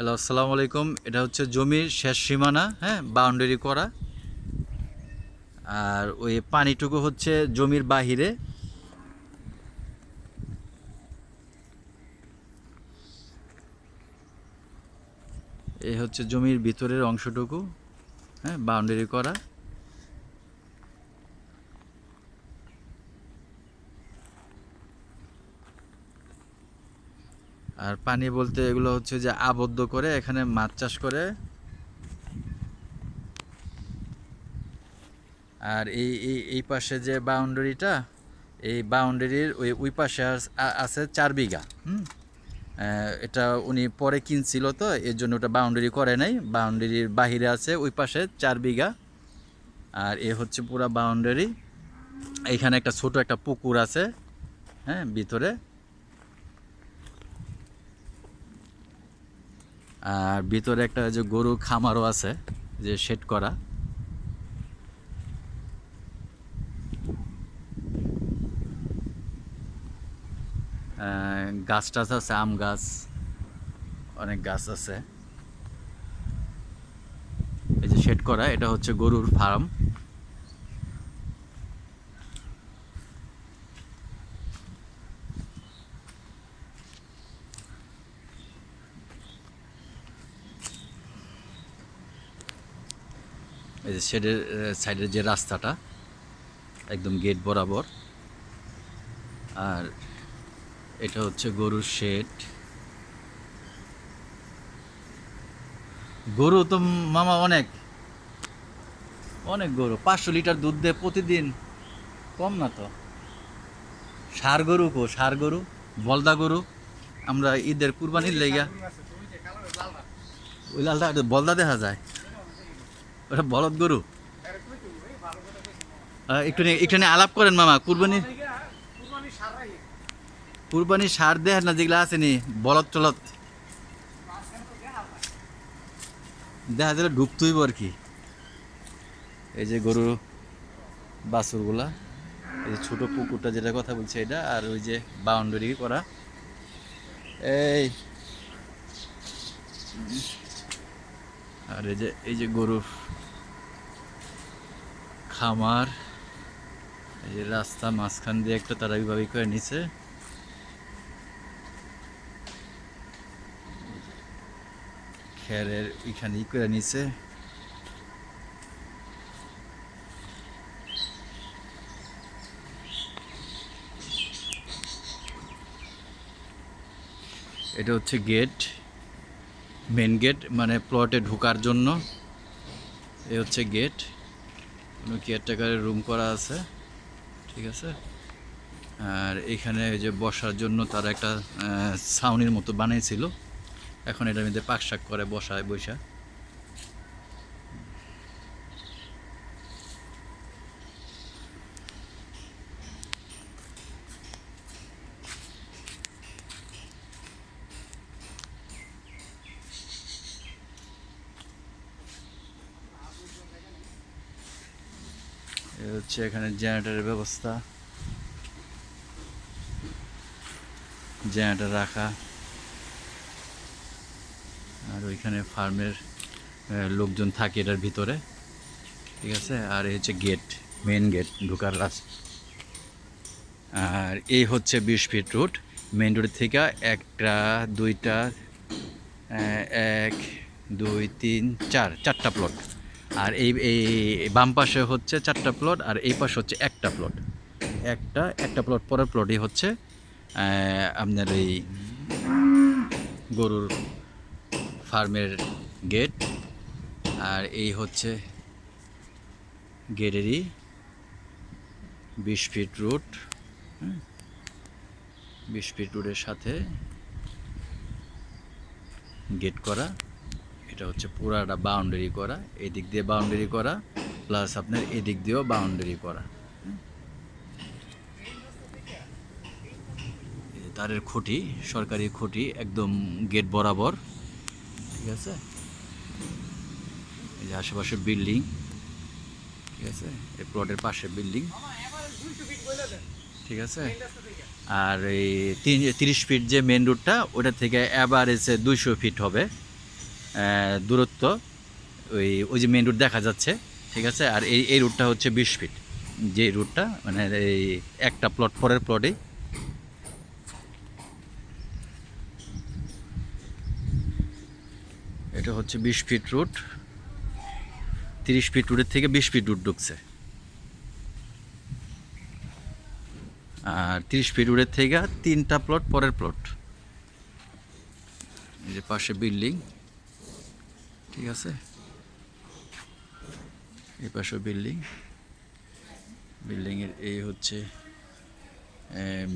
Hello, আসসালামু আলাইকুম। এটা হচ্ছে জমির শেষ সীমানা, হ্যাঁ, বাউন্ডারি করা। আর ওই পানিটুকু হচ্ছে জমির বাহিরে। এই হচ্ছে জমির ভিতরের অংশটুকু, হ্যাঁ, বাউন্ডারি করা। আর পানি বলতে এগুলো হচ্ছে যে আবদ্ধ করে এখানে মাছ চাষ করে। আর এই পাশে যে বাউন্ডারিটা, এই বাউন্ডারির ওই পাশে আছে 4 বিঘা। এটা উনি পরে কিনছিল, তো এর জন্য ওটা বাউন্ডারি করে নাই। বাউন্ডারির বাহিরে আছে ওই পাশে 4 বিঘা। আর এ হচ্ছে পুরা বাউন্ডারি। এইখানে একটা ছোট একটা পুকুর আছে, হ্যাঁ, ভিতরে। আর ভিতরে একটা যে গরু খামারও আছে, যে শেড করা। গাছ টাছ আছে, আম গাছ, অনেক গাছ আছে। এই যে শেড করা, এটা হচ্ছে গরুর ফার্ম। এই যে শেডের সাইডের যে রাস্তাটা একদম গেট বরাবর। আর এটা হচ্ছে গরুর শেড। গরু তো মামা অনেক অনেক গরু, 500 লিটার দুধ দেয় প্রতিদিন। কম না তো। ষাঁড় গরু ষাঁড় গরু, বলদা গরু। আমরা ঈদের কুরবানির লেগা ওই লালটা বলদা দেখা যায়, ওটা বলদ গরু। একটু একটু আলাপ করেন মামা। কুরবানির ষাঁড় দেখ না, যেগুলো আছে নি বলদ টলদ দেখা যাবে ডুবতেইব আর কি। এই যে গরু বাছুরগুলা, এই যে ছোট পুকুরটা যেটা কথা বলছে এটা, আর ওই যে বাউন্ডারি করা। এই আর এই যে গরুর খামার। এই যে রাস্তা মাঝখান দিয়ে একটা তারা এইভাবে করে নিচে। খেরের এখানেই করে নিচে। এটা হচ্ছে গেট, মেন গেট, মানে প্লটে ঢোকার জন্য। এ হচ্ছে গেট। কোনো কেয়ারটেকারের রুম করা আছে, ঠিক আছে। আর এখানে এই যে বসার জন্য তারা একটা ছাউনির মতো বানিয়েছিল। এখন এটার মধ্যে পাক শাক করে বসায় বৈশা। এ হচ্ছে এখানে জেনারেটরের ব্যবস্থা, জেনারেটর রাখা। আর ওইখানে ফার্মের লোকজন থাকে এটার ভিতরে, ঠিক আছে। আর এই হচ্ছে গেট, মেন গেট ঢোকার রাস্তা। আর এই হচ্ছে 20 ফিট রোড। মেন রোড থেকে একটা, দুইটা, 1, 2, 3, 4, 4টা প্লট। আর এই বাম পাশে হচ্ছে 4টা প্লট, আর এই পাশে হচ্ছে একটা প্লট। একটা প্লট, পরের প্লটই হচ্ছে আপনার এই গরুর ফার্মের গেট। আর এই হচ্ছে গেটেরই 20 ফিট রোড। 20 ফিট রোডের সাথে গেট করা। এটা হচ্ছে পুরাটা বাউন্ডারি করা, এদিক দিয়ে বাউন্ডারি করা, প্লাস আপনার এদিক দিয়েও বাউন্ডারি করা। তারের খুঁটি, সরকারি খুঁটি, একদম গেট বরাবর, ঠিক আছে। এই যে আশেপাশে বিল্ডিং, ঠিক আছে। এই প্লটের পাশে বিল্ডিং, ঠিক আছে। আর এই 30 ফিট যে মেন রোডটা, ওটা থেকে অ্যাভারেজে 200 ফিট হবে। দূরত্ব, ওই ওই যে মেন রুট দেখা যাচ্ছে, ঠিক আছে। আর এই রুটটা হচ্ছে 20 ফিট, যে রুটটা মানে এই একটা প্লট পরের প্লটেই। এটা হচ্ছে 20 ফিট রুট, 30 ফিট রুটের থেকে 20 ফিট রুট ঢুকছে। আর 30 ফিট রুটের থেকে 3টা প্লট পরের প্লট। এই যে পাশে বিল্ডিং, ঠিক আছে, এই পাশে বিল্ডিং, বিল্ডিংয়ের এই হচ্ছে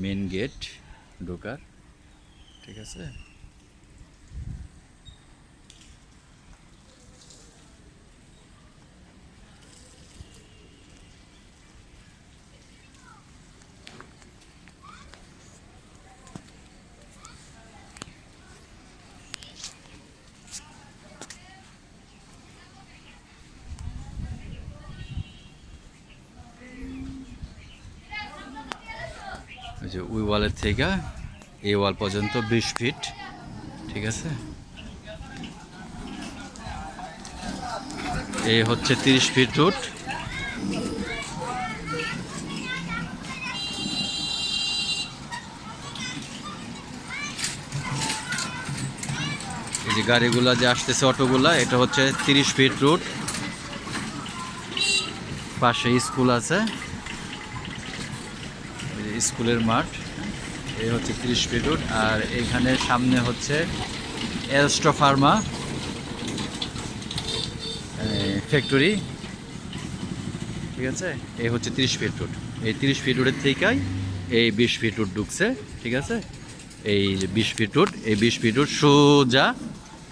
মেন গেট ঢোকার, ঠিক আছে। ওই যে ওই ওয়ালের থেকে এই ওয়াল পর্যন্ত 20 ফিট, ঠিক আছে। এই হচ্ছে 30 ফিট রুট। এই যে গাড়িগুলা যে আসতেছে, অটোগুলা, এটা হচ্ছে 30 ফিট রুট। পাশে স্কুল আছে, স্কুলের মাঠ। এই হচ্ছে 30 ফিট রুট। আর এখানে সামনে হচ্ছে এলস্ট্রো ফার্মা ফ্যাক্টরি, ঠিক আছে। এই হচ্ছে 30 ফিট রুট। এই 30 ফিট রুটের থেকেই এই 20 ফিট রুট ঢুকছে, ঠিক আছে। এই যে 20 ফিট রুট, এই 20 ফিট রুট সোজা,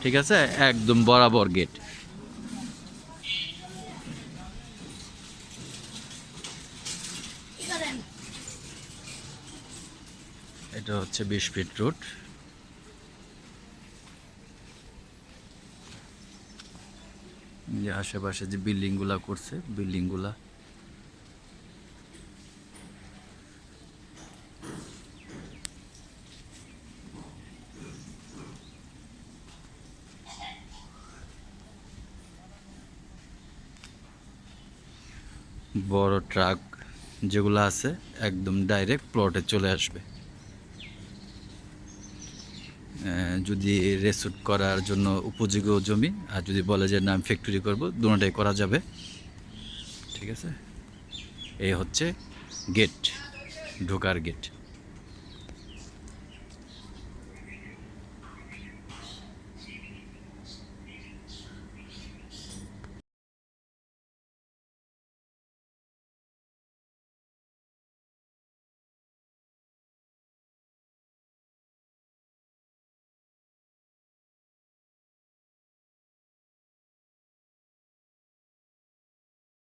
ঠিক আছে, একদম বরাবর গেট। এটা হচ্ছে 20 ফিট রুট। যে আশেপাশে যে বিল্ডিংগুলা করছে, বিল্ডিংগুলা বড় ট্রাক যেগুলো আছে একদম ডাইরেক্ট প্লটে চলে আসবে। যদি রেসুট করার জন্য উপযোগী জমি, আর যদি বলে যে না আমি ফ্যাক্টরি করবো, দুটোটাই করা যাবে, ঠিক আছে। এই হচ্ছে গেট, ঢোকার গেট।